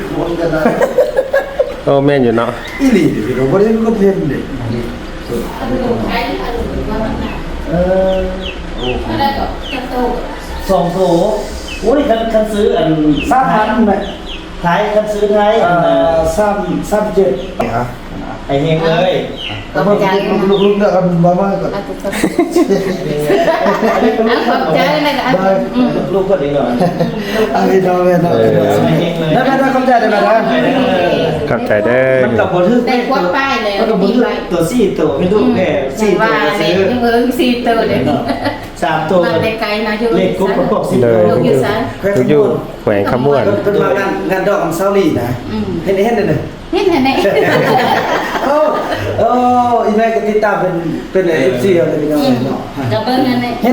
คนกันนะโอ้แม่นอยู่เนาะอีหลีพี่น้องบ่ได้ก็เพิ่นเด้โอ้สองโถโอ้ยคันซื้ออัน 3,000น่ะไทยคันซื้อไทย337ฮะไอเฮงเลยก็บ่ลูกๆเด้อกันบ่มาก่อนลูกก็ดีหน่อยอันนี้ดอกแม่เนาะได้ๆเข้าใจได้มั้ยนะเข้าใจเด้อมันก็บ่ถึกได้ควบป้ายเลยมันก็บ่ถึกตัว4ตัวไม่ถูกแน่4ตัวซื้อ4ตัวเลย3ตัวมาได้ไกลนะอยู่เลขครบประกอบ10 เล ตัวย อยู่แขวงขมวนเพิ่นมางานดอกอันเซาลีนะเห็นเด้อเห็นไหนโอ้อีแม่ก็ติดตามเป็น FC อะไรพี่น้องเนาะจะเบิ่งนั่นแหละเ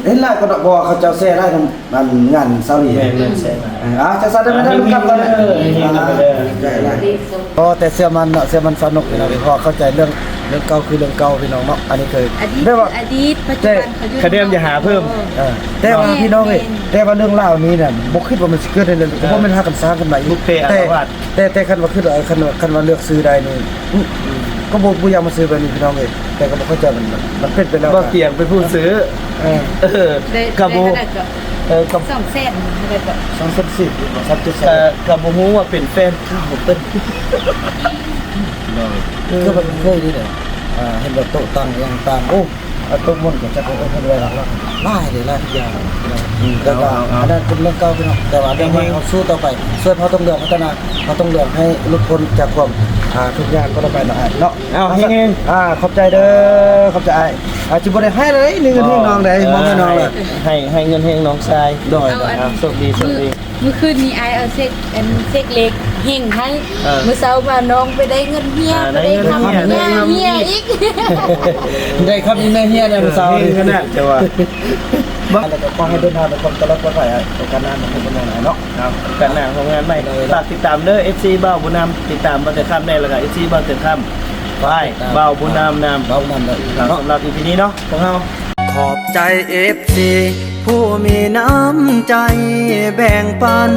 ห็นหลายก็บ่เขาเจ้าแซ่ได้ทำงานเซาลีแม่นแซ่มาจะซะได้มั้ยได้กลับกันแต่เสื้อมันเนาะเสื้อมันสนุกพี่น้องพอเข้าใจเรื่องเก่าคือเรื่องเก่าพี่น้องเนาะอันนี้คืออดีตปัจจุบันคะแนนอย่าหาเพิ่มแต่ว่าพี่น้องเอ้ยแต่ว่าเรื่องราวนี้น่ะบ่คิดว่ามันสิเกิดได้เลยเพราะมันหากันสร้างกันมาอีกแต่คันว่าคือคันว่าเลือกซื้อได้นี่ก็บ่อยากมาซื้อแบบนี้พี่น้องเอ้ยแต่ก็บ่เข้าใจมันเป็นไปแล้วบ่เกี่ยงเป็นผู้ซื้อกับบ่กับ2เส้นได้ก็210 3.2กับบ่ฮู้ว่าเป็นแฟนข้าวเปิ้นก็มันเคยนี่แหละเห็นแบบโต๊ะตั้งอย่างต่างโอ้โต๊ะมันก็จะเป็นเพิ่นไว้หลังหลายอย่างแต่ว่าอันนั้นเป็นเรื่องเก่าพี่น้องแต่ว่าเรื่องใหม่เฮาสู้ต่อไปส่วนเฮาต้องเลือกพัฒนาเฮาต้องเลือกให้หลุดพ้นจากความทุกอย่างก็ต้องไปเนาะเอาเฮงขอบใจเด้อขอบใจจิบ่ได้ให้เลยนี่เงินที่น้องได้มองให้น้องเลยให้เงินเฮงน้องชายโดยโชคดีเมื่อคืนนี้ไอเอาเซ็กเล็กเฮงให้มื้อเช้ามาน้องไปได้เงินเฮียไปได้คำเฮียอีกได้คำนี้เฮียเนี่ยมื้อเช้านี่ขนาดจะว่าแล้วก็ขอให้เดินทางไปความตลอดปลอดภัยในการงานของคนไหนเนาะการงานของงานใหม่ฝากติดตามเด้อ FC บ่าวบุญนำติดตามบ่แต่ค่ำได้แล้วก็ FC บ่าวแต่ค่ำไปบ่าวบุญนำบ่าวบุญนำเลยสำหรับ EP นี้เนาะของเฮาขอบใจ FC ผู้มีน้ำใจแบ่งปัน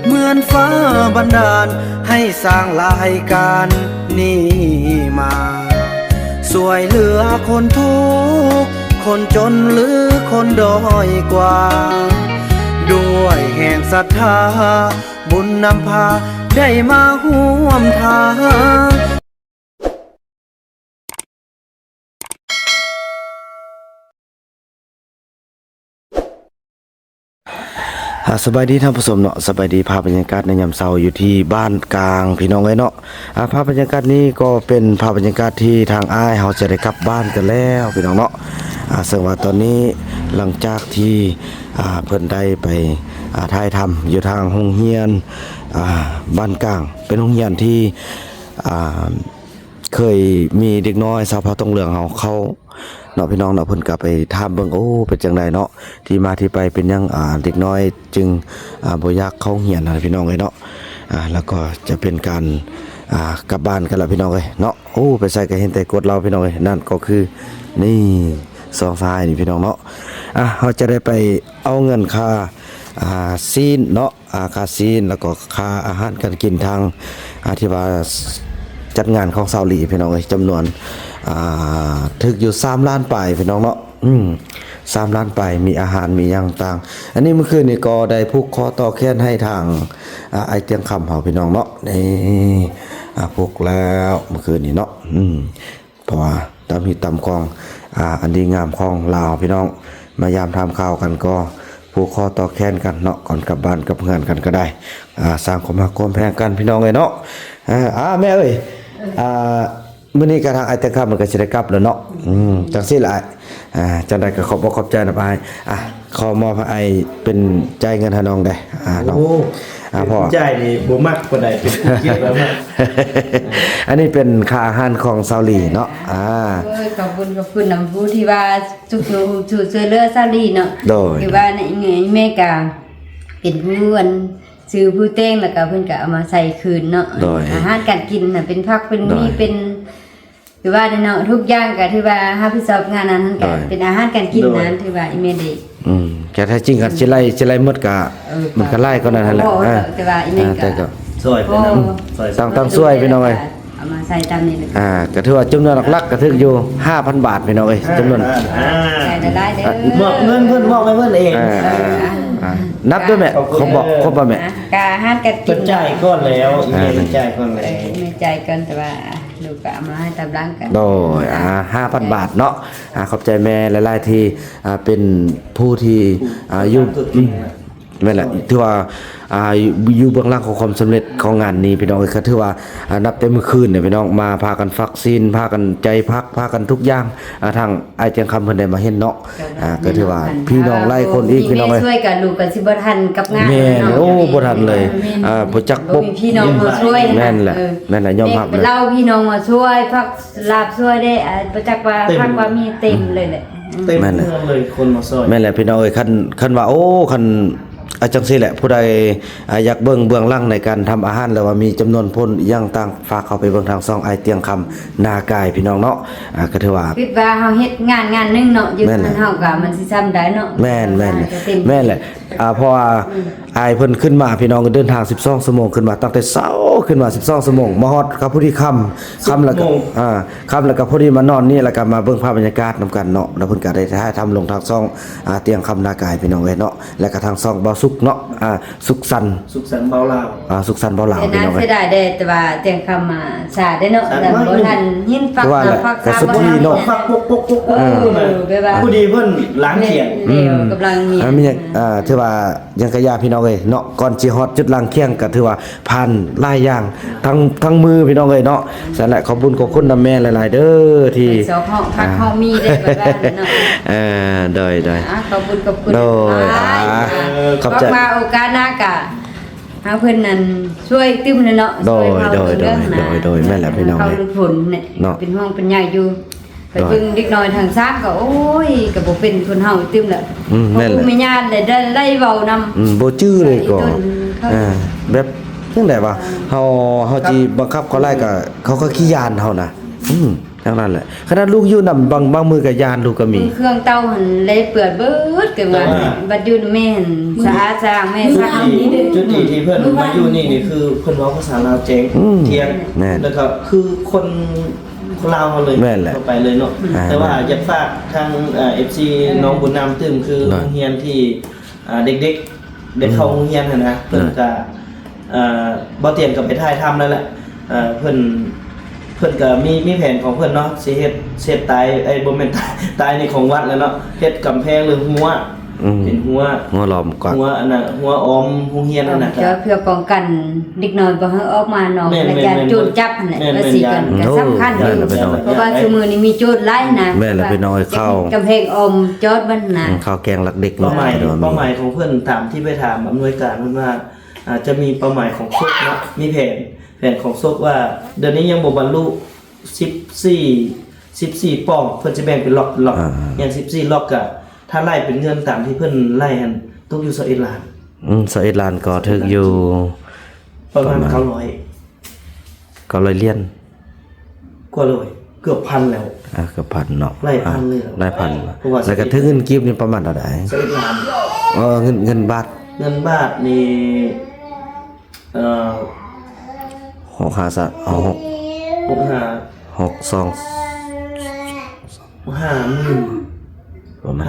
เหมือนฟ้าบันดาลให้สร้างรายการนี้มาสวยเหลือคนทุกข์คนจนหรือคนด้อยกว่าด้วยแห่งศรัทธาบุญนำพาได้มาร่วมทางสบายดีท่านผู้ชมเนาะสบายดีภาพบรรยากาศในยามเช้าอยู่ที่บ้านกลางพี่น้องเอ้ยเนาะภาพบรรยากาศนี้ก็เป็นภาพบรรยากาศที่ทางอ้ายเฮาจะได้กลับบ้านกันแล้วพี่น้องเนาะซึ่งว่าตอนนี้หลังจากที่เพิ่นได้ไปถ่ายทำอยู่ทางโรงเรียนบ้านกลางเป็นโรงเรียนที่เคยมีเด็กน้อยสาวเผ่าตองเหลืองเขาเนาะพี่น้องเนาะเพิ่นก็ไปถามเบิ่งโอ้เป็นจังไดเนาะที่มาที่ไปเป็นยังเด็กน้อยจึงบ่อยากเข้าเรียนนะพี่น้องเอ้ยเนาะแล้วก็จะเป็นการกลับบ้านกันแล้วพี่น้องเอ้ยเนาะโอ้ไปใส่ก็เห็นแต่กดเราพี่น้องเอ้ยนั่นก็คือนี่ซองฟ้านี่พี่น้องเนาะเฮาจะได้ไปเอาเงินค่าซีนเนาะค่าซีนแล้วก็ค่าอาหารการกินทางที่ว่าจัดงานของซาวลีพี่น้องเอ้ยจำนวนถึกอยู่3ล้านปลายพี่น้องเนาะ3ล้านปลายมีอาหารมีอย่างต่างอันนี้เมื่อคืนนี่ก็ได้ผูกคอต่อแขนให้ทางไอเตียงคำเฮาพี่น้องเนาะนี่ผูกแล้วเมื่อคืนนี้เนาะเพราะว่าตามที่ตามของอันดีงามของลาวพี่น้องมายามทำข่าวกันก็ผูกคอต่อแขนกันเนาะก่อนกลับบ้านกับเพื่อนกันก็ได้สร้างความรักความแพงกันพี่น้องเลยเนาะแม่เอ้ยมื้อนี้ก็ทางไอเตียงคำมันก็สิได้กลับแล้วเนาะจังซี่ล่ะจังได๋ก็ขอบใจนะอ้ายขอมอบให้อ้ายเป็นจ่ายเงินให้น้องได้น้องพ่อจ่ายนี่บ่มักปานใดเป็นเกียรติแล้วอันนี้เป็นค่าอาหารของซาวลีเนาะขอบคุณนำผู้ที่ว่าช่วยเหลือซาลีเนาะที่ว่าในแม่ก็เป็นผู้ซื้อผู้เต้งแล้วก็เพิ่นก็เอามาใส่คืนเนาะอาหารการกินน่ะเป็นผักเป็นมีเป็นคือว่าเนาะทุกอย่างก็ถือว่ารับผิดชอบงานนั้นก็เป็นอาหารการกินนั้นถือว่าอีเมได้ แต่แท้จริงก็สิไล่หมดก็มันก็ไล่ก็นั่นแหละ แต่ว่าอีแม่ แต่ ก็ ก็ ซอยไปนำซอย ตั้งช่วยพี่น้องเอ้ย เอามาใส่ตามนี้เลย ก็ถือว่าจำนวนหลักๆก็ถึงอยู่ 5,000 บาทพี่น้องเอ้ยจำนวน ใส่ได้เด้อ มอบเงินเพิ่นมอบให้เพิ่นเอง นับด้วยแม่เขาบอกครบป่ะแม่ กะหารกันกิ เพิ่นจ่ายก่อนแล้วอีเมลจ่ายก่อนแล้ว ไม่ใจกันแต่ว่าลูกก็เอามาให้ตามหลังกัน โดย5,000 บาทเนาะขอบใจแม่หลายๆที่เป็นผู้ที่อยู่แม่นแหละถือว่าอยู่เบื้องหลังของความสำเร็จของงานนี้พี่น้องก็ถือว่านับแต่มื้อคืนเนี่ยพี่น้องมาพากันวัคซีนพากันใจพักพากันทุกอย่างทางไอ้เจียงคำเพิ่นได้มาเห็นเนาะก็ถือว่าพี่น้องหลายคนอีกพี่น้องเอ้ย ช่วยกันลูกก็สิบ่ทันกับงาน แม่นโอ้บ่ทันเลยบ่จัก บ่ ปุ๊บ มีพี่น้องมาช่วย แม่นแหละแม่นแหละยอมรับเลย เล่าพี่น้องมาช่วยพักลาบช่วยได้บ่จักว่าพักว่ามีเต็มเลยแหละ เต็มเมืองเลยคนมาซอย แม่นแหละพี่น้องเอ้ยคันว่าโอ้คันจังซี่แหละผู้ใดอยากเบิ่งเบื้องหลังในการทำอาหารแล้วว่ามีจำนวนพลอย่างต่างฝากเข้าไปเบิ่งทางช่องไอเตียงคำนากายพี่น้องเนาะก็ถือว่า คิดว่าเฮาเฮ็ดงานหนึงเนาะอยู่มันเฮาก็มันสิซ้ำได้เนาะ แม่นแหละเพราะว่าอายเพิ่นขึ้นมาพี่น้องก็เดินทาง12ชั่วโมงขึ้นมาตั้งแต่เช้าขึ้นมา12ชั่วโมงมาฮอดกับผู้ที่ค่ำแล้วก็ค่ำแล้วก็พอดีมานอนนี่แล้วก็มาเบิ่งภาพบรรยากาศนํกันเนาะแล้วเพิ่นก็ได้ถ่ายทำลงทางช่องเตียงคำนากายพี่น้องเอ้ยเนาะแล้วก็ทางช่องเบาสุขเนาะสุขสันต์ สุขสันต์เบาลาว สุขสันต์เบาเหล่า แต่ พี่ น่า น้อง เสี เอ้ ย ย ดายได้แต่ว่าเตียงคำมาสาได้เนาะแต่บ่ทันยินฟักฟัก ก็สุดที่เนาะ ฟักปุ๊กผู้ดีเพิ่นล้างเขียง เดี๋ยวกำลังมี มีถือว่ายังกะยาพี่น้องเอ้ยเนาะก่อนสิฮอดจุดลังเคียงก็ถือว่าผ่านหลายอย่างทั้งมือพี่น้องเอ้ยเนาะสั่นแหละขอบคุณขอบคุณนำแม่หลายๆเด้อที่ สองห้องพักห้องมีได้แบบนั้นเนาะ โดย ขอบคุณ โดยขอบใจ มาโอกาสหน้ากะหาเพิ่นนั่นช่วยตึ้มเนาะช่วยเฮาเรื่องนะ โดยแม่นแหละพี่น้อง เขา เอ้ย รู้ผลเนี่ย เนาะ เป็นห้องเป็นใหญ่อยู่ไปจึงเด็กน้อยทางซ้ำก็โอ้ยก็บ่เป็นคนเฮาตึ้มแหละ แม่นแหละ ไม่ญาติเลยได้เว้านำ บ่จื้อเลยก็แบบจังได๋วะเฮาสิบังคับเขาไล่ก็เขาก็ขี้ยานเฮานะทั้งนั้นแหละขนาดลูกอยู่นำบางมือก็ยานลูกก็มี เครื่องเตาหันเลยเปื่อยเบิดเกิดว่าบัดอยู่แม่หันสะอาดสร้างแม่สร้าง จุดที่เพื่อนมาอยู่นี่คือเพิ่นเว้าภาษาลาวเจ๋งเทียงแล้วก็คือคนลาวเลยเข้าไปเลยเนาะแต่ว่าอยากฝากทางFC น้องบุญนำตึมคือโรงเรียนที่เด็กๆได้เข้าโรงเรียนนะเพิ่นก็บ่เตรียมกับไปถ่ายทำแล้วแหละเพิ่นก็มีแผนของเพิ่นเนาะสิเฮ็ดตายไอ้บ่แม่นตายในของวัดแล้วเนาะเฮ็ดกำแพงหรือหัวเป็นหัว ล้อมกว่า หัวอันน่ะหัวออมโรงเรียนนั่นน่ะ เพื่อป้องกันเด็กน้อยบ่ให้ออกมานอกและการโจรจับนั่นแหละว่าสิกันก็สำคัญอยู่เพราะว่าซุมื้อนี้มีโจรหลายนะกำแพงอมจอดมันน่ะ ข้าวแกงหลักเด็ก เป้าหมายของเพิ่นตามที่ไปถามอำนวยการเพิ่นว่าจะมีเป้าหมายของซกเนาะมีแผนของซกว่าเดือนนี้ยังบ่บรรลุ14ป้องเพิ่นจะแบ่งเป็นล็อกอย่าง14ล็อกก็ถ้าไล่เป็นเงินตามที่เพิ่นไล่หั่นตกอยู่21ล้าน 21ล้านก็ถึกอยู่ ประมาณ900 900เหรียญ กว่าเลยเกือบพันแล้ว เกือบพันเนาะ ไล่พันเลย ไล่พันแล้วก็ถึงเงินกีบนี่ประมาณเท่าใด 21ล้าน เงินบาท เงินบาทนี่6 5 ประมาณ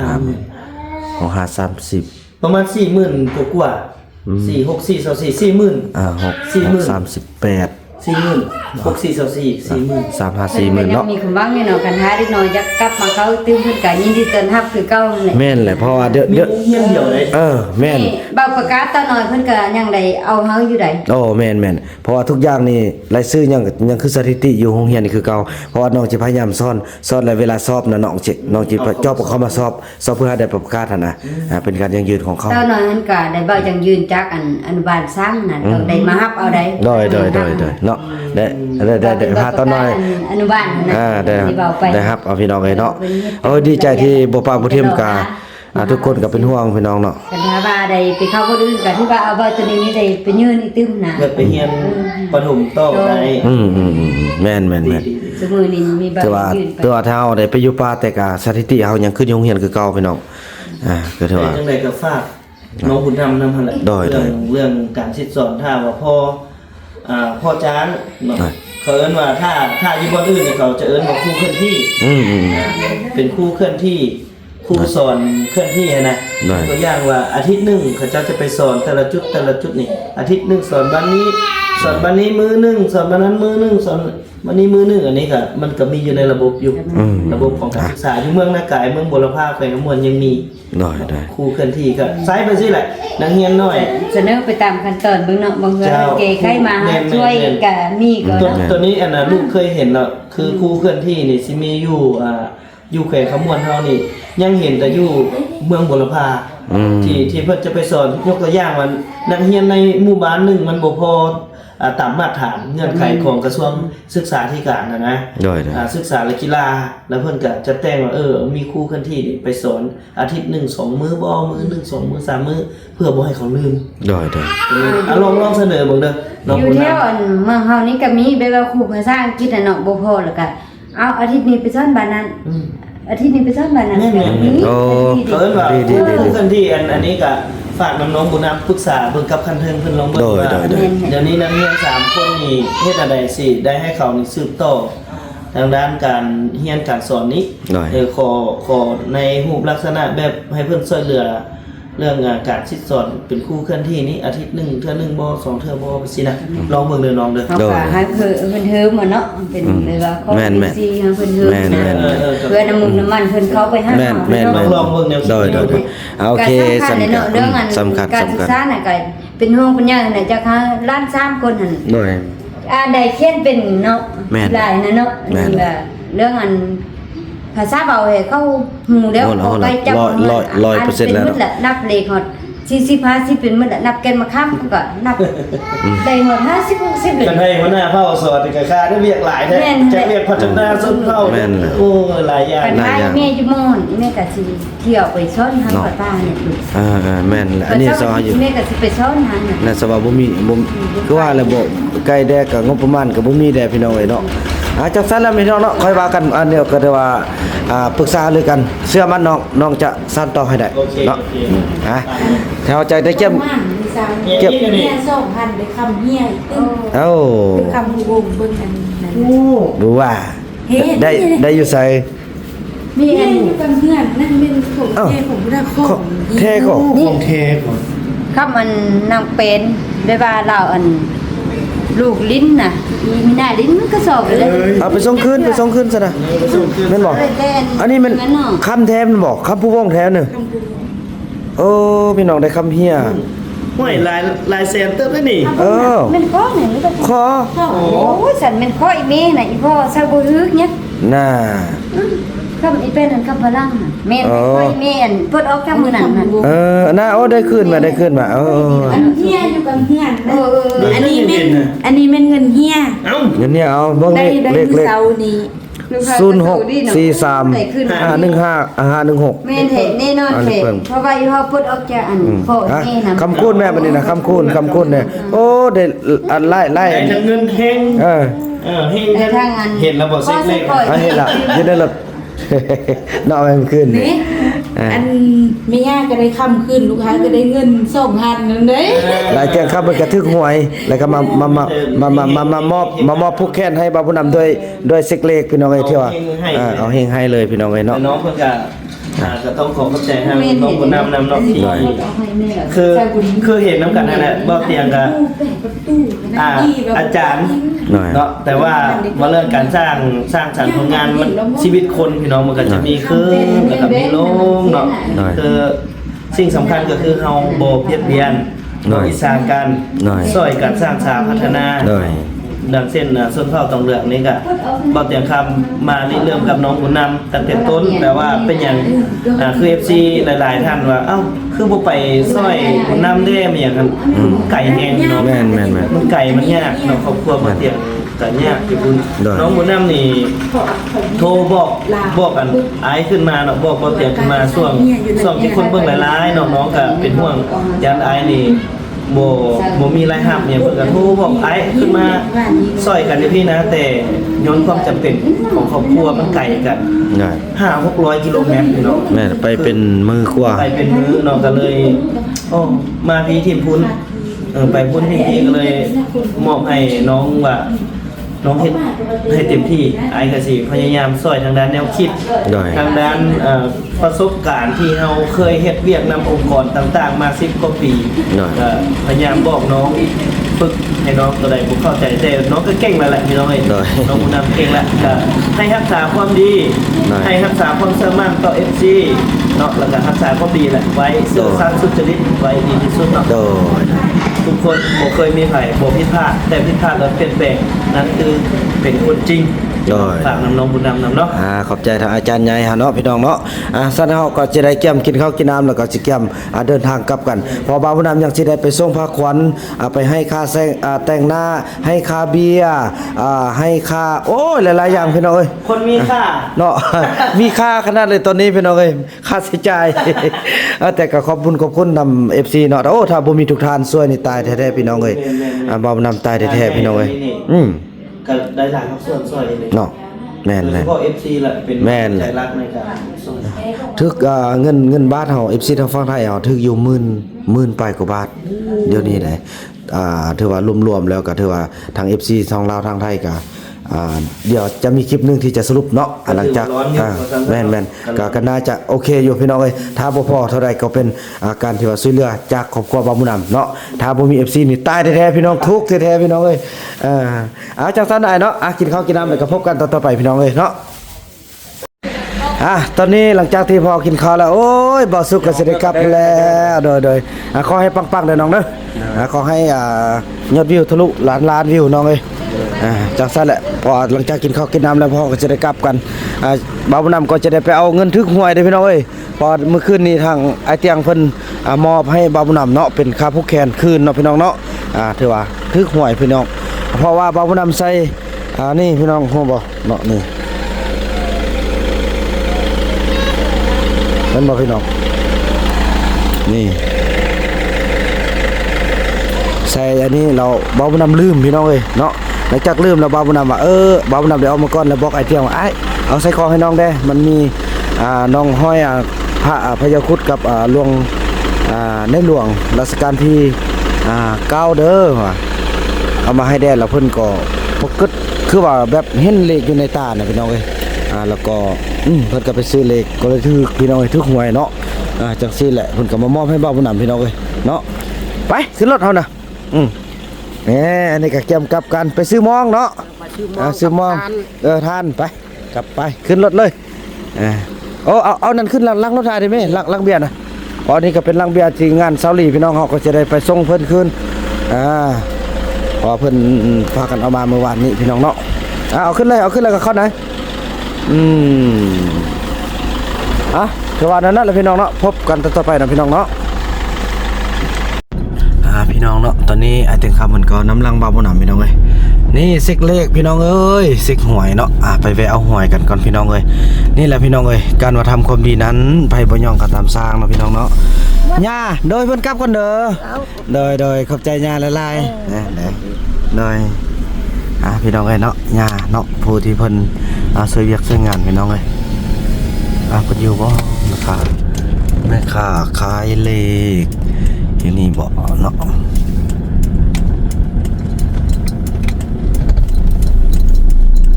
30 ประมาณ 40,000 กว่าๆ4 6 4 24 40,000 38 40,000 6 4 24 40,000 3-4 เนาะ มีความหวังอยู่เนาะกันหาเด็กน้อยอยากกลับมาเขาตึ้มเพิ่นก็ยินดีต้อนรับคือเก่านั่นแหละ แม่นแหละเพราะว่าเดี๋ยว เฮียนเดียวเลย แม่น เบาประกาศตาหน่อยเพิ่นก็ยังได้เอาเฮาอยู่ได้ โอ้แม่นเพราะว่าทุกอย่างนี่รายชื่อยังคือสถิติอยู่โรงเรียนนี่คือเก่าเพราะว่าน้องสิพยายามสอนแล้วเวลาสอบน่ะน้องสิจอบเขามาสอบเพื่อให้ได้ประกาศหั่นน่ะเป็นการยั่งยืนของเขา ตาหน่อยเพิ่นก็ได้เบาจังยืนจักอนุบาล3นั่นต้องได้มารับเอาได้ โดยเนาะได้พาตอนน้อย อนุบาลนั่น ได้ เบาไป ได้ครับเอาพี่น้องเอ้ยเนาะดีใจที่บ่ปากบ่เทียมกาทุกคนก็เป็นห่วงพี่น้องเนาะ กันถ้าว่าได้ไปเข้าคนอื่นก็ที่ว่าเอาเบาตัวนี้นี่ได้ไปยืนอีตึ้มน่ะ เกิดไปเฮียนประถมต้องได้ แม่น ซุมื้อนี้มีเบา แต่ว่า ยืนไป ถ้าเฮาได้ไปอยู่ป่าแต่ก็สถิติเฮายังขึ้นโรงเรียนคือเก่าพี่น้อง ก็ถือว่า จังได๋ก็ฝากน้องบุญธรรมนำหั่นแหละ ได้ เรื่องการสิทธิ์สอนถ้าว่าพ่อจ้างเนาะ ได้ เขาเอิ้นว่าถ้าอยู่บ่อื่นเนี่ยเขาจะเอิ้นว่าครูเคลื่อนที่ อืม เป็นครูเคลื่อนที่ครูสอนเคลื่อนที่นะ ได้ ตัวอย่างว่าอาทิตย์หนึงเขาเจ้าจะไปสอนแต่ละจุดนี่อาทิตย์หนึงสอนบ้านนี้สอนบ้านนี้มื้อหนึงสอนบ้านนั้นมื้อหนึงสอนบ้านนี้มื้อหนึงอันนี้ก็มันก็มีอยู่ในระบบอยู่ ระบบของการศึกษาอยู่เมืองนากายเมืองบุรพาแขวงขมวนยังมี ได้ ครูเคลื่อนที่ก็ใช้ไปสิแหละนักเรียนน้อย เสนอไปตามขั้นตอนเบิ่งเนาะบางเทื่อ เจ้า เกใครมา แม่นๆ ช่วยก็มีก็ ตัว เนาะ ตัวนี้อันน่ะลูกเคยเห็นแล้วคือครูเคลื่อนที่นี่สิมีอยู่แขวงขมวนเฮานี่ยังเห็นแต่อยู่เมืองบุรพา ที่เพิ่นจะไปสอนยกตัวอย่างว่านักเรียนในหมู่บ้านหนึงมันบ่พอตามมาตรฐานเงื่อนไขของกระทรวงศึกษาธิการนะ ได้ ศึกษาและกีฬาแล้วเพิ่นก็จะแต่งว่ามีครูเคลื่อนที่นี่ไปสอนอาทิตย์หนึ่งสองมื้อบ่มื้อหนึ่งสองมื้อสามมื้อเพื่อบ่ให้เขาลืม ได้ ลองเสนอเบิ่งเด้อน้อง อยู่ คุณ แถ นะ วอันเมืองเฮานี่ก็มีแบบว่าครูภาษาอังกฤษน่ะเนาะบ่พอแล้วก็เอาอาทิตย์นี้ไปสอนบ้านนั้นอาทิตย์นี้ไปสอนบ้านนั้น แม่นๆ นี่ โอ้ เขาเอิ้นว่า ดี ครูเคลื่อนที่อันนี้ก็ฝากน้องๆบุญนำปรึกษาเบิ่งกับคันเทิงเพิ่นลองเบิ่งว่า ได้ เดี๋ยวนี้นักเรียน3คนนี่เฮ็ดอะไรสิได้ให้เขานี่สืบต่อทางด้านการเรียนการสอนนี้ ได้ ขอในรูปลักษณะแบบให้เพิ่นช่วยเหลือเรื่องการสิสอนเป็นครูเคลื่อนที่นี้อาทิตย์หนึงเทื่อหนึงบ่2เทื่อบ่สินะลองเบิ่งเด้อน้องเด้อ เขาก็ให้เพิ่นเฮิมอะเนาะเป็นเลยว่าเขา แม่น สิให้เพิ่นเฮิม แม่น เพื่อน้ำมันเพิ่นเข้าไปหา แม่น ลองเบิ่งแนวคิด ได้โอเค สำคัญเนาะเรื่องอัน สำคัญ การศึกษาน่ะก็เป็นห่วงเป็นใยน่ะจักหาล้าน3คนหั่น ได้ ได้เขียนเป็นเนาะ แม่น หลายนะเนาะ แม่น นี่ว่าเรื่องอันภาษาเบาให้เขาฮู้แล้ว โอ้โห เขาไปจับ 100% แล้วนับเลขฮอด40 50เป็นหมดละนับแกนมาค้ำก็นับได้หมด50 60เลย กันให้หัวหน้าเผ่าสอนนี่ก็ค่าได้เรียกหลายแท้ แม่น จะเรียกพัฒนาส้นเผ่า แม่นเลย โอ้หลายอย่าง กันได้แม่อยู่มอนแม่ก็สิเที่ยวไปซ้อนทางป้าเนี่ยลูก แม่นอันนี้ซออยู่ แม่ก็สิไปซ้อนทางน่ะ น่าสบายบ่มีบ่คือว่าแล้วบ่ใกล้แดกก็งบประมาณก็บ่มีแดพี่น้องเอ้ยเนาะจักซั่นแล้วพี่น้องเนาะค่อยว่ากันอันเดียวก็ได้ว่าปรึกษาเลยกันเชื่อมั่นน้องจะสานต่อให้ได้ โอเค เนาะ โอเค ถ้าเอาใจได้เก็บ เก็บ เฮีย2,000ไปคำเฮียอีกตึ้ง เอ้า คำวงเบิ่งอันนั้น ดูว่า เฮ็ด ได้อยู่ไส มี มี อั อั น น อยู่กับเพื่อนนั่นเป็นของ อ้าว เทของพุทธของ แท้ก็ ของเทพ คำอันนางเป็นได้ว่าเราอันลูกลิ้นน่ะอีมีหน้าลิ้นมันก็สอบไปเลย เอาไปส่งคืนซะนะแม่นบ่อันนี้มันคำแท้มันบอกคำผู้ว่องแท้เนึงโอ้พี่น้องได้คำเฮีย ห้วยลายแซนเติบได้นี่ เออ แม่นข้อนี่มันก็ ขอ โอ้ยสันแม่นข้ออีแม่น่ะอีพ่อซาบ่ฮึกเนี่ย น่า คำอีเป็นอันคำพลังน่ะแม่นข้ออีแม่อันเพิ่นออกจากมือนั่นน่ะ น่าโอ้ได้คืนมาอันเฮียอยู่กับเพื่อน เออ อันนี้เป็นเงินเฮีย เอ้า เงินเนี่ยเอาเบิ่ง ได้ เลข เสาร์นี้ 0643 515 แม่นเห็นแน่นอนเห็นเพราะว่าอีพ่อเพิ่นออกจากอันพ่อแม่น่ะ คำคูณแม่บัดนี้นะคำคูณเนี่ยโอ้ได้อันไล่ ได้ทั้งเงินเฮง เออ เฮงทั้งเห็นระบบเซ็กเลข อันนี้ล่ะอยืนได้รถ เนาะมันขึ้น นี่อันไม่ยากก็ได้คำขึ้นลูกค้าก็ได้เงิน2,000นั่นเด้ หลายแจ้งครับมันกระทึกหวย แล้วก็มามอบผู้แค้นให้บาผู้นำด้วยซิกเลขพี่น้องเอ้ยที่ว่าเอาเฮงให้เลยพี่น้องเอ้ยเนาะ น้องเพิ่นก็ต้องขอขอบใจทางน้องบุญนำน้องที่ ได้ คือเห็นน้ำกันนั่นแหละบ่เตียงกับอาจารย์ หน่อย เนาะแต่ว่ามาเรื่องการสร้างสรรค์ผลงานมันชีวิตคนพี่น้องมันก็จะมีขึ้นแล้วก็มีลงเนาะ หน่อย คือสิ่งสำคัญก็คือเฮาบ่เพียดเบียน หน่อย อิสานกัน หน่อย ช่วยกันสร้างสรรค์พัฒนา หน่อย ดังเช่นส้นเผ่าตองเหลืองนี่ก็บ่เตียงคำมาเริ่มกับน้องบุญนำตั้งแต่ต้นแต่ว่าเป็นอย่างคือ FC หลายๆท่านว่าเอ้าคือบ่ไปซอยบุญนำได้มีหยังกันไก่แห้งเนาะ แม่น มันไก่มันยากเนาะครอบครัวบ่เตียงก็ยากอยู่บุญ ได้ น้องบุญนำนี่โทรบอกกันอายขึ้นมาเนาะบอกบ่เตียงขึ้นมาช่วงที่คนเบิ่งหลายๆน้องๆก็เป็นห่วงยานอายนี่ บ่มีรายรับเนี่ยเพิ่นก็โทรบอกไอ้ขึ้นมาซอยกันเด้อพี่นะแต่ย้อนความจำเป็นของครอบครัวมันไกลกัน ได้ 500-600 กิโลเมตรพี่น้อง แม่ไปเป็นมือกว่า ไปเป็นมื้อเนาะก็เลยโอ้มาพี่ทีมพุ้นไปพุ้นพี่ก็เลยมอบให้น้องว่าน้องเฮ็ดให้เต็มที่ไอ้ก็สิพยายามช่วยทางด้านแนวคิด ได้ ทางด้านประสบการณ์ที่เราเคยเฮ็ดเวียกนำองค์กรต่างๆมา10กว่าปี ได้ ก็พยายามบอกน้องฝึกให้น้องตัวใดบ่เข้าใจแต่น้องก็เก่งแล้วแหละพี่น้องเอ้ย ได้ น้องผู้นำเก่งแล้วก็ให้รักษาความดี ได้ ให้รักษาความเชื่อมั่นต่อ FC เนาะแล้วก็รักษาความดีแหละไว้ซื่อสัตย์สุจริตไว้ดีที่สุดเนาะ โดย ทุกคนบ่เคยมีไผบ่ผิดพลาดแต่ผิดพลาดแล้วเปลี่ยนแปลงนั่นคือเป็นคนจริง ได้ ฝากน้องบุญนำนำเนาะ ขอบใจทางอาจารย์ใหญ่ฮะเนาะพี่น้องเนาะสันเฮาก็จะได้เกี่ยมกินข้าวกินน้ำแล้วก็สิเกี่ยมเดินทางกลับกันพอบาวผู้นำยังสิได้ไปส่งพระขวัญไปให้ค่าแต่งหน้าให้ค่าเบียร์ให้ค่าโอ้ยหลายๆอย่างพี่น้องเอ้ย คนมีค่า เนาะ มีค่าขนาดเลยตอนนี้พี่น้องเอ้ยค่าใช้จ่าย แต่ก็ขอบคุณนำ FC เนาะโอ้ถ้าบ่มีทุกทานช่วยนี่ตายแท้ๆพี่น้องเอ้ยบ่าวนำตายแท้ๆพี่น้องเอ้ยก็ได้หลายครับส่วนซอยเลย เนาะแม่น โดย แห เฉ ละ พาะ FC แหละเป็น แม่น ใจรักในการส่ง ทึกเงินบาทเฮา FC ทางฝั่งไทยเฮาทึกอยู่10,000ปลายกว่าบาทเดี๋ยวนี้ได้ถือว่ารวมๆแล้วก็ถือว่าทาง FC ทางลาวทางไทยก็เดี๋ยวจะมีคลิปหนึงที่จะสรุปเนาะหลังจากแม่นๆก็น่าจะโอเคอยู่พี่น้องเอ้ยถ้าบ่พอเท่าใดก็เป็นการที่ว่าช่วยเหลือจากครอบครัวบ่าวมุนำเนาะถ้าบ่มี FC นี่ตายแท้ๆพี่น้องทุกข์แท้ๆพี่น้องเอ้ยจังซั่นได้เนาะกินข้าวกินน้ำแล้วก็พบกันตอนต่อไปพี่น้องเอ้ยเนาะตอนนี้หลังจากที่พอกินข้าวแล้วโอ้ยบ่สุขก็สิได้กลับแล้วโดยขอให้ปังๆเด้อน้องเด้อขอให้ยอดวิวทะลุล้านวิวน้องเอ้ยจากนั้นแหละพอหลังจากกินข้าวกินน้ำแล้วพ่อก็จะได้กลับกันบ่าวบุญนำก็จะได้ไปเอาเงินทึกหวยเด้อพี่น้องเอ้ยพอเมื่อคืนนี้ทางไอ้เตียงเพิ่นมอบให้บ่าวบุญนำเนาะเป็นค่าผู้แคนคืนเนาะพี่น้องเนาะถือว่าทึกหวยพี่น้องเพราะว่าบ่าวบุญนำใส่นี่พี่น้องฮู้บ่เนาะนี่เห็นบ่พี่น้องนี่ใส่อันนี้เราบ่าวบุญนำลืมพี่น้องเอ้ยเนาะหลังจากลืมแล้วบ่าวบุญนำว่าบ่าวบุญนำเดี๋ยวเอามาก่อนแล้วบอกไอ้เที่ยงว่าเอาใส่ของให้น้องได้มันมีน้องห้อยพระพญาครุฑกับหลวงในหลวงรัชกาลที่9เด้อว่ะเอามาให้แดแล้วเพิ่นก็ปกติคือว่าแบบเห็นเลขอยู่ในตาน่ะพี่น้องเอ้ยแล้วก็เพิ่นก็ไปซื้อเลขก็เลยถือพี่น้องเอ้ยถือหวยเนาะจังซี่แหละเพิ่นก็มามอบให้บ่าวบุญนำพี่น้องเอ้ยเนาะไปขึ้นรถเฮานะอันนี้ก็เกี่ยมกับกันไปซื้อมองเนาะซื้อมองทานไปกลับไปขึ้นรถเลยเอานั่นขึ้นลังรถไทยได้ไหมลังเบียร์นะพอนี้ก็เป็นลังเบียร์ที่งานเซาหลีพี่น้องเขาก็จะได้ไปส่งเพิ่นคืนพอเพิ่นพากันเอามาเมื่อวานนี้พี่น้องเนาะเอาขึ้นเลยก็เข้าไหนคือว่านั้นแหละพี่น้องเนาะพบกันต่อไปนะพี่น้องเนาะพี่น้องเนาะตอนนี้ไอ้เต็งคำมันก็น้ำลังบาบุญนำพี่น้องเอ้ยนี่ซิกเลขพี่น้องเอ้ยซิกหวยเนาะไปแวะเอาหวยกันก่อนพี่น้องเอ้ยนี่แหละพี่น้องเอ้ยการมาทำความดีนั้นไปบ่ย่องกันตามสร้างเนาะพี่น้องเนาะย่าโดยเพิ่นกลับคนเด้อโดยขอบใจย่าหลายๆโดยพี่น้องเอ้ยเนาะย่าเนาะผู้ที่เพิ่นช่วยเวียกช่วยงานพี่น้องเอ้ยเพิ่นอยู่บ่นะคะแม่ค้าขายเลขอยู่นี่บ่เนาะ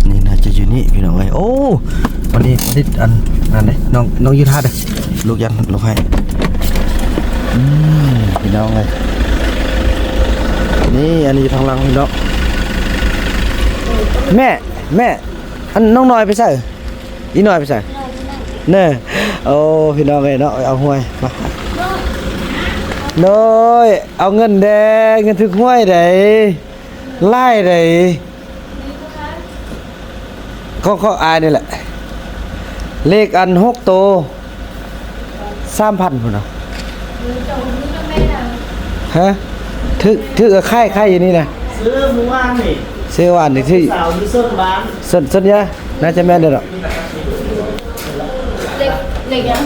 นี่น่าจะอยู่นี่พี่น้องเอ้ยโอ้วันนี้ผลิตอันนั้นเด้น้องยืดท่าเด้อลูกยันลูกให้พี่น้องเอ้ยนี่อันนี้ทางหลังพี่น้องแม่อันน้องน้อยไปใส่อีน้อยไปใส่เน่โอ้พี่น้องเอ้ยเนาะเอาห้วยมาน้อยเอาเงินแดงเงินถึกห้วยได้ไล่ได้เขาอายนี่แหละเลขอัน6โต3,000พุ่นเนาะฮะถึกค่ายอยู่นี่นะซื้อเมื่อวานนี่ ซื้อวานนี่ที่สาวที่ส้นบ้านส้นยะน่าจะแม่นเด้อเนาะเล็กยัง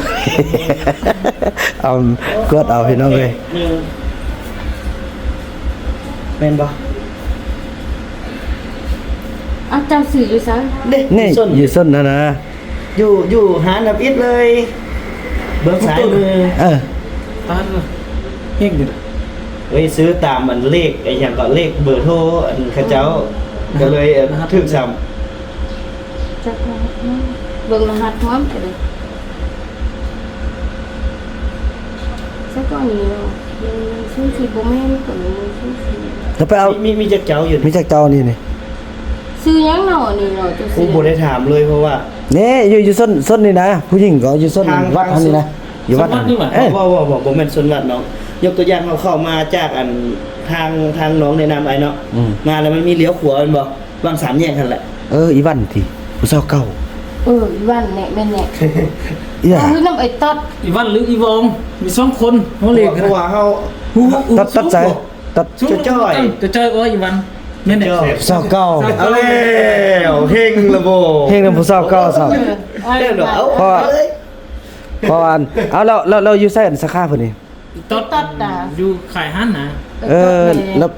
เอากดเอาพี่น้องเลย แม่นบ่ อ้าวเจ้าสื่ออยู่ซะ เด้ นี่ ส้น อยู่ส้นนะนะ อยู่หานับอิดเลย เบื้องซ้ายมือ ตานเลยเฮงอยู่ เฮ้ยซื้อตามมันเลขไอ้อย่างก็เลขเบอร์โทรอันเขาเจ้าก็เลยถึกซ้ำ จักเบิ่งรหัสพร้อมกันเลยสักก่อนนี้เนาะชื่อสิบ่แม่นก่อนนี้ชื่อสิ แล้วไปเอา มีจักเจ้าอยู่ มีจักเจ้านี่นี่ ซื้อหยังเนาะนี่เนาะจะ กู ซื้อ บ่ได้ถามเลยเพราะว่า นี่อยู่ส้นนี่นะ ผู้หญิงก็อยู่ส้น ทาง วัดนี่นะอยู่วัด นี่หว่า เอ้ย บ่แม่นส่วนวัดน้องยกตัวอย่างเขาเข้ามาจากอันทางน้องแนะนำไอ้เนาะมาแล้วมันมีเลี้ยวขวามันบ่วางสามแยกกันแหละ อีวันที่ผู้สาวเก่า อีวันแหน่แม่นแหน่ อีห เอา ยัง คือน้ำไอ้ตอด อีวันหรืออีวองมี2คนเฮาเรียก เพ กัน ราะว่าเฮา ตัดใจตัด จ้อย จะจ้อยว่าอีวันแม่นแหละ ผู้สาวเก่า เอาแล้วเฮงละโบ เพลงนำผู้สาวเก่าสาว เรื่องดอกเอา เพราะเพราะอันเอาเราอยู่ไสอันสาขาเพิ่นนี่ ตอดอยู่ขายหันนะ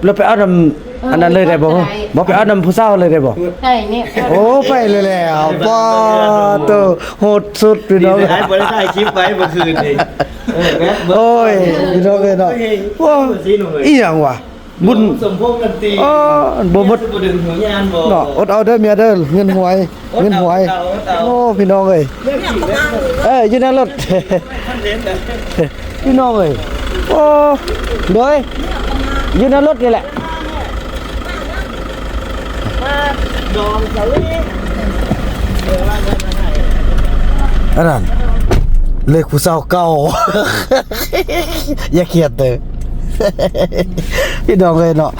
เราไปเอานำอันนั้นเลยได้บ่บ่ไปเอานำผู้สาวเลยได้บ่ ใช่เนี่ย โอ้ไปเลยแล้วป้าโตโหดสุดพี่ ดี น้อง เลยไอ้บ่ได้ถ่ายคลิปไว้เมื่อคืนนี่แป๊บ โอ้ยพี่น้องเอ้ยเนาะว้าอีหยังวะบุญ สมพงษ์กันตี อ๋อบ่หมด บ่ดึงหัวยานบ่ เนาะอดเอาเด้อเมียเด้อเงินหวยเงินหวย เอา โอ้พี่น้องเอ้ย เรื่องจริงแล้ว อยู่ในรถ ท่านเล่นกัน พี่น้องเอ้ยโอ้เด้ยอยู่ในรถนี่แหละ ดองเสาลี่ อันนั้นเลขผู้สาวเก่า อย่าเครียดเด้อ พี่น้องเอ้ยเนาะ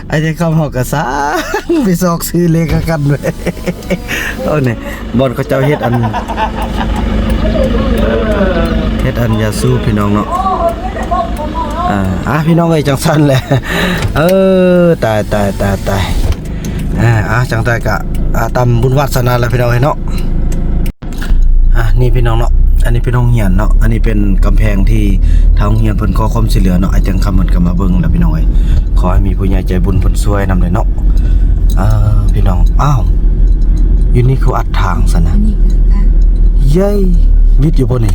ไอ้คำเฮาก็ซา ไปซอกซื้อเลขกันเลย เอานี่บ่อนเขาเจ้าเฮ็ดอันยาสูบพี่น้องเนาะพี่น้องเอ้ยจังซั่นแหละตายจังได๋ก็ตามบุญวาสนาแล้วพี่น้องเอ้ยเนาะนี่พี่น้องเนาะอันนี้เป็นห้องเรียนเนาะอันนี้เป็นกำแพงที่ทางโรงเรียนเพิ่นขอความช่วยเหลือเนาะไอ้จังคำเพิ่นก็มาเบิ่งแล้วพี่น้องเอ้ยขอให้มีผู้ใหญ่ใจบุญเพิ่นช่วยนำเลยเนาะพี่น้องอยู่นี่คืออัดทางซะนะเย้ยวิทย์อยู่บ่นี่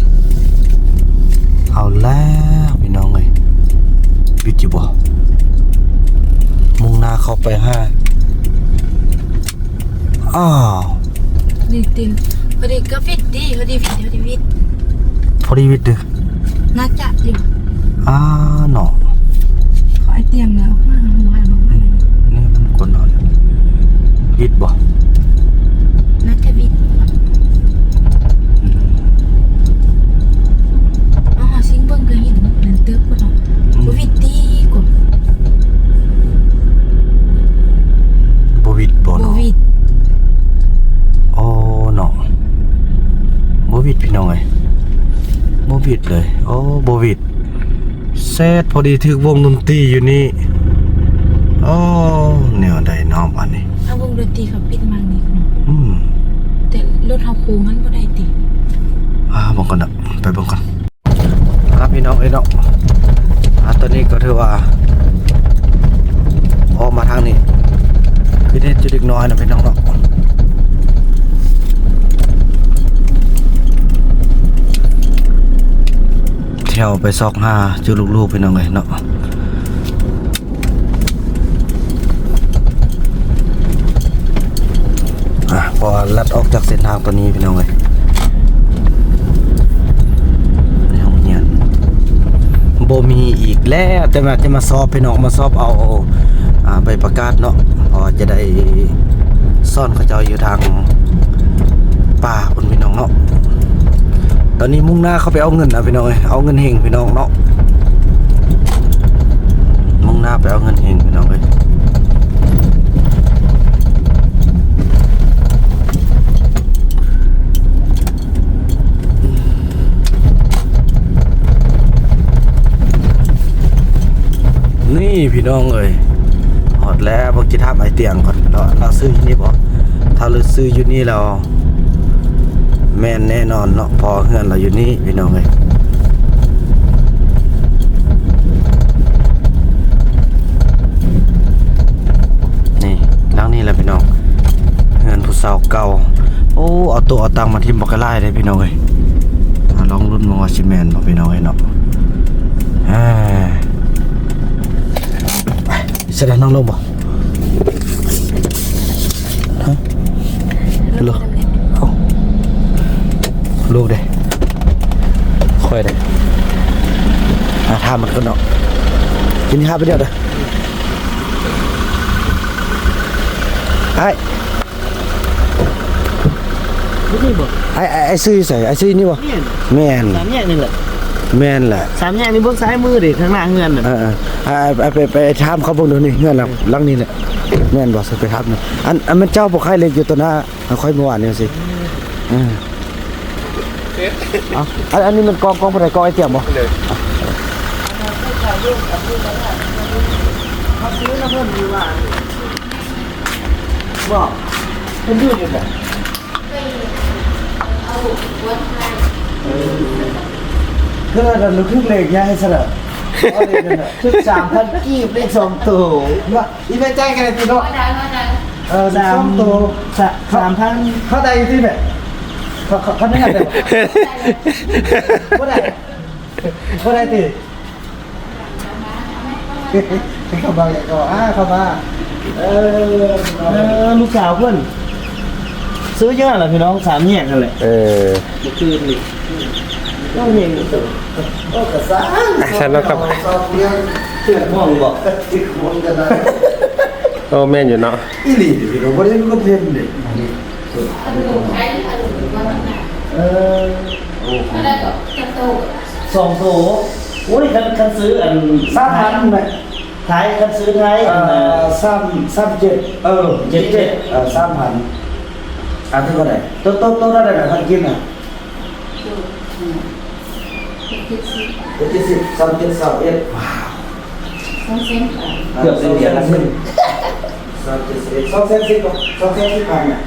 เอาแล้วพี่น้องเอ้ยวิทย์อยู่บ่มุ่งหน้าเข้าไปนี่ตินพอดีก็ฟิตดีพอดีวิทย์พอดีวิทย์เด้อ น่าจะอยู่ เนาะ ขอไอเตียงแล้วมานี่มันคนนอนวิทย์บ่ น่าจะวิทย์ซิงเบิ้งก็เห็นเหมือนตึกบ่เนาะวิทย์ดีกว่า บ่วิทย์บ่ บ่ เนาะ วิทย์ โอ้เนาะบ่วิทย์พี่น้องเอ้ยบ่วิทย์เลยโอ้บ่วิทย์เซตพอดีถึกวงดนตรีอยู่นี่โอ้แนวใดเนาะบัดนี้ เอาวงดนตรีเขาปิดมานี่เนาะ แต่รถเฮาโค้งมันบ่ได้ติ บังก่อนนะไปบังก่อนพี่น้องเอ้ยเนาะตอนนี้ก็ถือว่าออกมาทางนี้คือเนี่ยจุดเล็กน้อยนะพี่น้องเนาะแถวไปซอกหาจุดลูกๆพี่น้องเลยเนาะพอลัดออกจากเส้นทางตัวนี้พี่น้องเลยในห้องเรียนโบมีอีกแล้วแต่มาจะมาสอบพี่น้องมาสอบเอาใบประกาศเนาะพอจะได้ซ่อนเขาเจ้าอยู่ทางป่าคนพี่น้องเนาะตอนนี้มุ่งหน้าเขาไปเอาเงินพี่น้องเลยเอาเงินเฮงพี่น้องเนาะมุ่งหน้าไปเอาเงินเฮงพี่น้องเลยนี่พี่น้องเอ้ยหอดแล้วพวกจิทับไอเตียงก่อนเราซื้ออยู่นี่บ่ถ้าเราซื้ออยู่นี่เราแม่นแน่นอนเนาะพอเฮือนเราอยู่นี่พี่น้องเอ้ย เสาเก่าโอ้เอาตัวเอาตังมาทิ่มบ่กระไล่ได้พี่น้องเอ้ยลองรุ่นมองว่าสิแม่นบ่พี่น้องเอ้ยเนาะไปเสร็จแล้วนั่งลงบ่ฮะลูกเอาลูกเด้ค่อยเด้ถามมันก่อนเนาะกินข้าวไปเดี๋ยวเด้อไอ้ซื้อใส่ไอ้ซื้อนี่บ่แม่น สามแยกนี่แหละ แม่นแหละ สามแยกนี่เบิ่งซ้ายมือดิข้างหน้าเฮือนน่ะ ไปถามเขาเบิ่งดูนี่เงื่อนหลังนี้แหละแม่นบ่สิไปถามนี่อันมันเจ้าบ่ใครเล็กอยู่ตัวหน้าค่อยเมื่อวานนี่สิอันนี้มันกองบ่ได้กองไอ้เตี้ยบ่ บอกเพิ่นอยู่นี่แหละ คือเราลูกครึ่งเล็กยายซะแล้วเอาเลยนั่นน่ะ ชุด3,000กีบได้2ตัว ว่าอีแม่ใจกันติเนาะ2ตัว 3,000 เขาได้ที่แม่เขาได้กันได้บ่ได้ติเข้ามาก็เข้ามา ลูกสาวเพิ่นซื้อเยอะเหรอพี่น้อง3แยกนั่นแหละ เออ บ่คืนนี่ต้องเห็นตัวก็กระซ่า ฉันแล้วกับ เชื่อม่วงบอก อีกคนกันนะ โอ้แม่นอยู่เนาะ อีหลีพี่น้องบ่ได้คนเพิ่นเด้สองโถโอ้ยคันซื้ออัน 3,000แม่ ท้ายคันซื้อท้ายอัน3777 3,000ที่ก็ได้โตได้แบบพันกินน่ะ70 37 21ว้าวเกือบ1 เดือนละนึง37 210ก็210พันน่ะ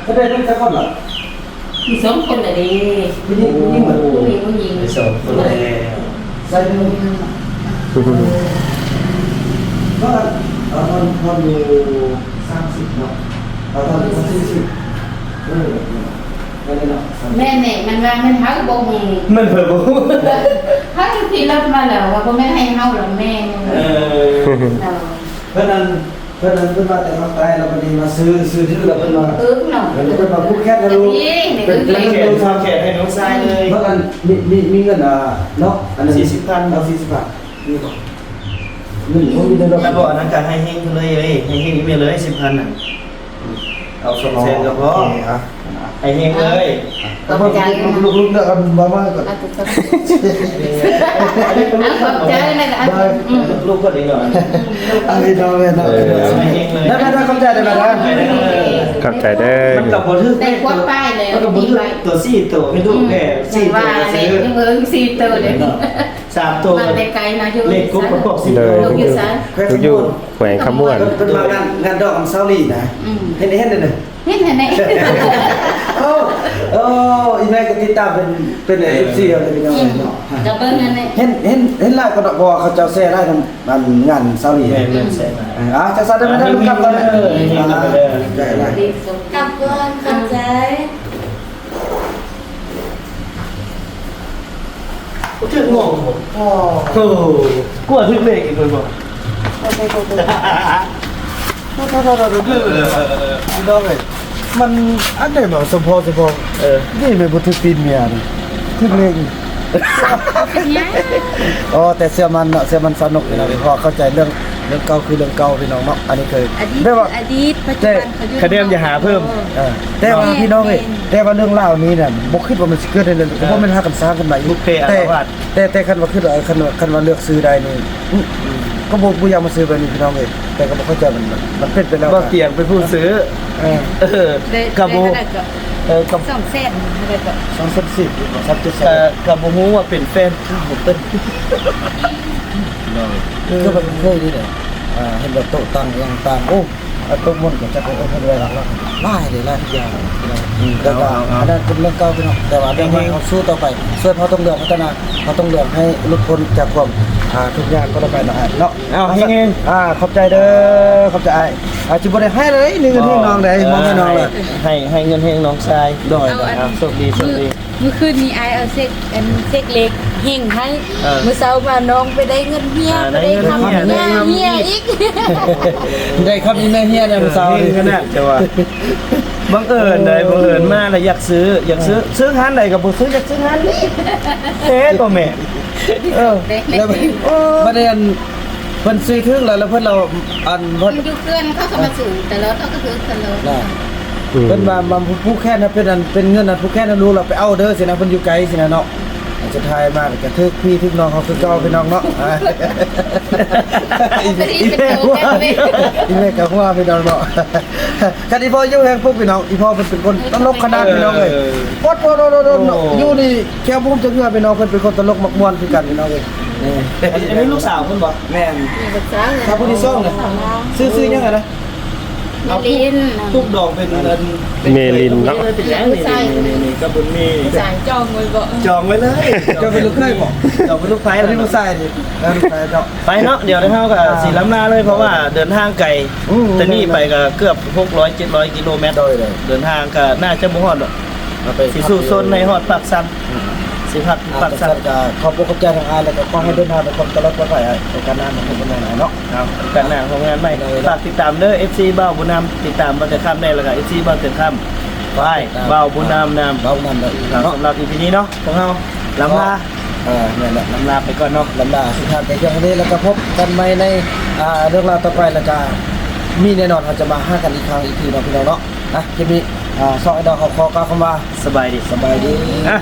ก็ได้ลูกจักคนเหรอ มีสองคนเลยดิ ผู้หญิงเหมือน ผู้หญิงผู้หญิง สองคนเลย ใส่มือก็ตอนอยู่30เนาะตอน40แม่มันว่ามันหาบ่ง มันเพิ่นบ่ หาที่รับมาแล้วว่าบ่แม่ให้เฮาหรอกแม่ เพื่อนนั้นเพื่อนมาแต่มาตายเราพอดีมาซื้อที่เราเพิ่นมา เนาะ เพิ่นมาพูดแค่นั้นรู้ เป็นเขียนทำแขกให้น้องชายเลย เพราะกันมีเงินเนาะอันนั้น 40,000 เอา40บาทนี่บ่นี่มีแต่ดอก แล้วบอกนั้นก็ให้เฮงเลยให้เฮงไปเลย 10,000น่ะเอา200,000ก็พอให้เฮงเลย ขอบใจลูกๆเด้อมาก่อน ขอบใจนะ ลูกก็ดีหน่อย อันนี้น้องเนาะได้ขอบใจได้มั้ยนะ ขอบใจเด้อ มันกับบ่ถือ ได้ควบป้ายเลย มันกับบ่ถือตัว4ตัวให้ลูกแก่4ตัว ว่าเล ซื้ ย อ เอิ้ง4ตัวเลย 3ตัว มาแต่ไกลนะอยู่ เลขกุ๊บประกอบ10 เล ตัวย อยู่ซะ อยู่แขวงขมวน เป็นมางานดอกอันเซาลีนะเห็นเด้อ เห็นไหน โอ้อีแม่ก็ติดตามเป็น FC อะไรพี่น้องเนาะ จะเบิ่งนั่นแหละ เห็นหลายก็บ่เขาเจ้าแซ่หลายทำงานเซาลี แม่นใช่ไหม จักซะได้มั้ยได้ลูกกลับก่อนได้ กลับก่อนขอบใจ ถึงงงโอ้กลัวถึงเลขอีกเพิ่นบ่ น้องเอ้ยมันอันไหนบ่สมพอนี่เป็นบ่ถึกปีนเมียนี่ถึกเลงอ๋อแต่เสื้อมันเนาะเสื้อมันสนุกนี่นะเพราะเข้าใจเรื่องเก่าคือเรื่องเก่าพี่น้องเนาะอันนี้เคยได้ว่า อดีตปัจจุบันเขาอยู่ คะแนนอย่าหาเพิ่ม แต่ว่าพี่น้องเอ้ยแต่ว่าเรื่องเล่าวนี้น่ะบ่คิดว่ามันสิเกิดได้เลยเพราะมันหากันสร้างกันมาอยู่แต่คันว่าคันว่าเลือกซื้อได้นี่ก็บ่อยากมาซื้อแบบนี้พี่น้องเอ้ยแต่ก็บ่เข้าใจมันเป็นไปแล้ว บ่เกี่ยงเป็นผู้ซื้อกับบ่กับ 2เส้นอะไรก็ 210ครับกับบ่ฮู้ว่าเป็นแฟนคือบ่เป็น คือมันเคยดีเลยเห็นแบบโต๊ะตั้งอย่างต่างโอ้โต๊ะมันก็จะเป็นคนอะไรหลักๆได้เลยทุกอย่างแล้วก็อันนั้นเป็นเรื่องเก่าพี่น้องแต่ว่าเรื่องนี้เขาสู้ต่อไปส่วนเขาต้องเลือกพัฒนาเขาต้องเลือกให้ลุกพ้นจากความทุกอย่างก็ต้องไปเนาะขอบใจเด้อขอบใจ อาจจะบ่ได้ให้เลยนี่เงินให้น้องได้บ่ให้น้องเลย ให้เงินให้น้องชาย โดย เอาโชคดีโชคดี เมื่อคืนนี้ไอเอาเซ็กเล็กเฮงให้ เออ เมื่อเช้ามาน้องไปได้เงินเฮียไปได้ทำเฮียอีก ได้ครับนี่แม่เฮียเนี่ยมื้อเช้า เฮ นี่ งกันน่ะจะว่าบังเอิญมาแล้วอยากซื้อร้านใดก็บ่ซื้ออยากซื้อร้านนี้เอ๊ะตัวแม่แล้วประเด็นเพิ่นซื้อถึงแล้วเพิ่นเราอันเพิ่น มันอยู่เกินเขาก็มาสู่แต่รถเขาก็คือแต่รถ น่ะเพิ่นมาผู้แค่นั้นเป็นเงินนั้นผู้แค่นั้นรู้เราไปเอาเด้อสินะเพิ่นอยู่ไกลสินะเนาะจะทายมากกระทึกพี่ทึกน้องเขาคือเก่าพี่น้องเนาะอีแม่กับว่าพี่น้องเนาะคันอีพ่ออยู่แห่งพวกพี่น้องอีพ่อเป็นคนตลกขนาดพี่น้องเลยปดอยู่นี่แค่ผมจะเงื่อพี่น้องเพิ่นเป็นคนตลกมักม่วนคือกันพี่น้องเลยนี่ อันนี้ลูกสาวเพิ่นบ่ แม่น ภาษา ถ้าผู้ที่ซ่องเนี่ยซื้อยังไงนะ เอาลิน ทุกดอกเป็นเงิน เมลินเนาะ เป็นอย่างนี่ก็บุญมี สายจองไว้บ่ จองไว้เลย ก็เป็นลูกเคยบอก จองเป็นลูกไฟ อัน แล้ว นี้ลูกชายดิแล้วลูกชายเนาะ ไปเนาะเดี๋ยวได้เฮากับสีล้ำหน้าเลยเพราะว่าเดินทางไกลแต่นี่ไปก็เกือบ600 700กิโลเมตรเดินทางก็น่าจะบ่ฮอดหรอก ไป สิสู่โซนในฮอดปากซันสิพัก ปั ปาก ก สั ซั ต น ว์ก็ขอบคุณใจทางอายแล้วก็ขอให้เดินทางไปความตลอดปลอดภัยในการงานของคนไหนเนาะ ครับกันหน้าของงานใหม่ฝากติดตามเด้อ FC บ้าวบุญนำติดตามบ่แต่ค่ำได้แล้วก็ FC บ้าวแต่ค่ำไปบ้าวบุญนำนำ เรานำเลย ครับ เนาะ สำหรับ EP นี้เนาะของเราลำลา เนี่ยแหละ ลำลาไปก่อนเนาะ ลำดาสุดท้ายไปเพียงนี้แล้วก็พบกันใหม่ในเรื่องราวต่อไปแล้วก็มีแน่นอนเราจะมาห้ากันอีกครั้งอีกทีเนาะพี่น้องเนาะนะจะมีซอยดอกขอกล่าวคำว่า สบายดี สบายดี อ่ะ